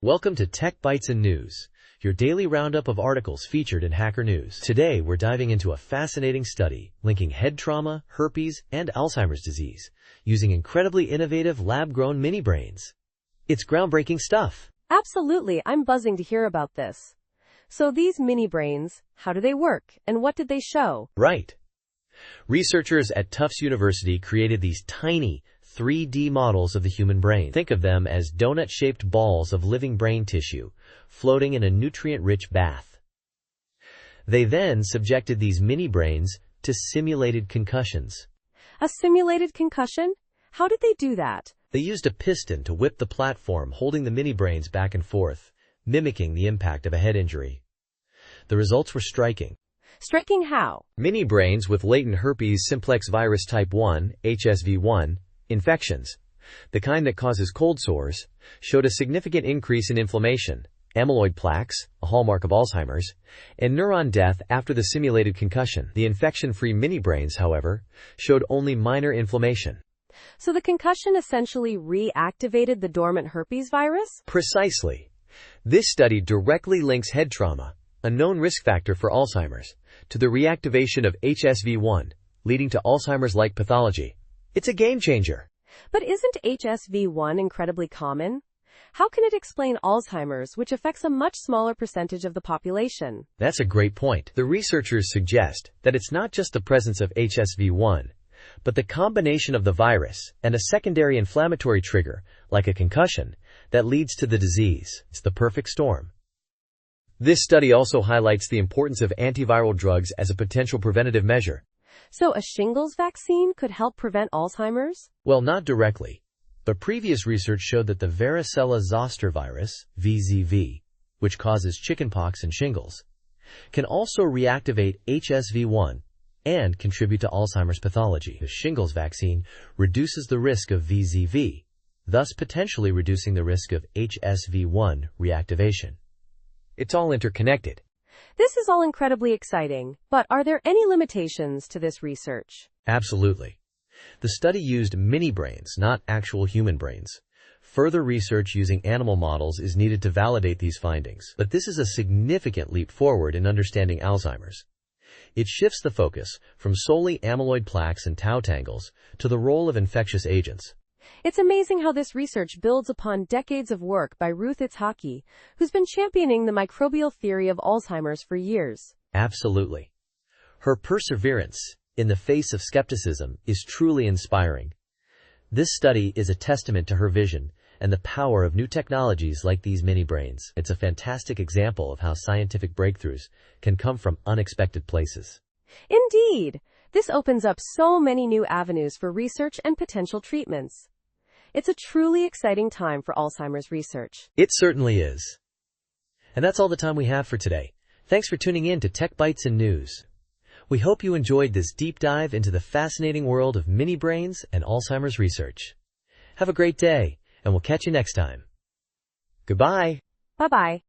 Welcome to Tech Bytes and News, your daily roundup of articles featured in Hacker News. Today, we're diving into a fascinating study linking head trauma, herpes, and Alzheimer's disease using incredibly innovative lab-grown mini-brains. It's groundbreaking stuff. Absolutely, I'm buzzing to hear about this. So these mini-brains, how do they work, and what did they show? Right. Researchers at Tufts University created these tiny 3D models of the human brain. Think of them as donut-shaped balls of living brain tissue floating in a nutrient-rich bath. They then subjected these mini-brains to simulated concussions. A simulated concussion? How did they do that? They used a piston to whip the platform holding the mini-brains back and forth, mimicking the impact of a head injury. The results were striking. Striking how? Mini-brains with latent herpes simplex virus type 1, HSV1, infections, the kind that causes cold sores, showed a significant increase in inflammation, amyloid plaques, a hallmark of Alzheimer's, and neuron death after the simulated concussion. The infection-free mini-brains, however, showed only minor inflammation. So the concussion essentially reactivated the dormant herpes virus? Precisely. This study directly links head trauma, a known risk factor for Alzheimer's, to the reactivation of HSV1, leading to Alzheimer's-like pathology. It's a game changer. But isn't HSV1 incredibly common? How can it explain Alzheimer's, which affects a much smaller percentage of the population? That's a great point. The researchers suggest that it's not just the presence of HSV1, but the combination of the virus and a secondary inflammatory trigger, like a concussion, that leads to the disease. It's the perfect storm. This study also highlights the importance of antiviral drugs as a potential preventative measure. So a shingles vaccine could help prevent Alzheimer's? Well, not directly, but previous research showed that the varicella zoster virus, VZV, which causes chickenpox and shingles, can also reactivate HSV1 and contribute to Alzheimer's pathology. The shingles vaccine reduces the risk of VZV, thus potentially reducing the risk of HSV1 reactivation. It's all interconnected. This is all incredibly exciting, but are there any limitations to this research? Absolutely. The study used mini-brains, not actual human brains. Further research using animal models is needed to validate these findings, but this is a significant leap forward in understanding Alzheimer's. It shifts the focus from solely amyloid plaques and tau tangles to the role of infectious agents. It's amazing how this research builds upon decades of work by Ruth Itzhaki, who's been championing the microbial theory of Alzheimer's for years. Absolutely. Her perseverance in the face of skepticism is truly inspiring. This study is a testament to her vision and the power of new technologies like these mini-brains. It's a fantastic example of how scientific breakthroughs can come from unexpected places. Indeed! This opens up so many new avenues for research and potential treatments. It's a truly exciting time for Alzheimer's research. It certainly is. And that's all the time we have for today. Thanks for tuning in to Tech Bytes and News. We hope you enjoyed this deep dive into the fascinating world of mini-brains and Alzheimer's research. Have a great day, and we'll catch you next time. Goodbye. Bye-bye.